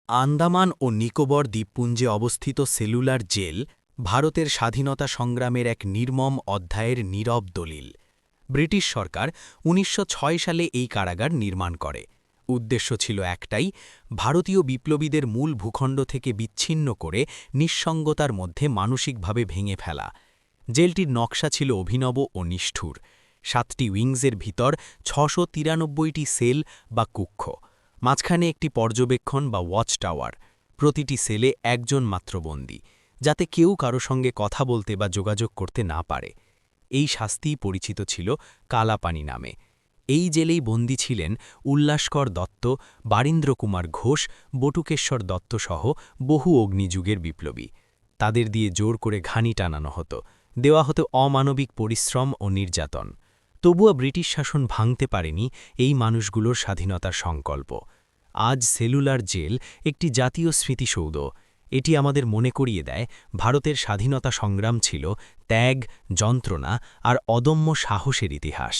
আন্দামান ও নিকোবর দ্বীপপুঞ্জে অবস্থিত cellular jail ভারতের স্বাধীনতা সংগ্রামের এক নির্মম অধ্যায়ের নীরব দলিল। ব্রিটিশ সরকার ১৯০৬ সালে এই কারাগার নির্মাণ করে। উদ্দেশ্য ছিল একটাই, ভারতীয় বিপ্লবীদের মূল ভূখণ্ড থেকে বিচ্ছিন্ন করে নিঃসঙ্গতার মধ্যে মানসিকভাবে ভেঙে ফেলা। জেলটির নকশা ছিল অভিনব ও নিষ্ঠুর। ৭টি উইংসের ভিতর ৬৯৩টি সেল বা কক্ষ, মাঝখানে একটি পর্যবেক্ষণ বা ওয়াচ টাওয়ার। প্রতিটি সেলে একজন মাত্র বন্দী, যাতে কেউ কারো সঙ্গে কথা বলতে বা যোগাযোগ করতে না পারে। এই শাস্তিই পরিচিত ছিল কালাপানি নামে। এই জেলেই বন্দী ছিলেন উল্লাসকর দত্ত, বারীন্দ্র কুমার ঘোষ, বটুকেশ্বর দত্ত সহ বহু অগ্নিযুগের বিপ্লবী। তাদের দিয়ে জোর করে ঘানি টানানো হতো, দেওয়া হতো অমানবিক পরিশ্রম ও নির্যাতন। তবুও ব্রিটিশ শাসন ভাঙতে পারেনি এই মানুষগুলোর স্বাধীনতার সংকল্প। আজ সেলুলার জেল একটি জাতীয় স্মৃতিসৌধ। এটি আমাদের মনে করিয়ে দেয়, ভারতের স্বাধীনতা সংগ্রাম ছিল ত্যাগ, যন্ত্রণা আর অদম্য সাহসের ইতিহাস।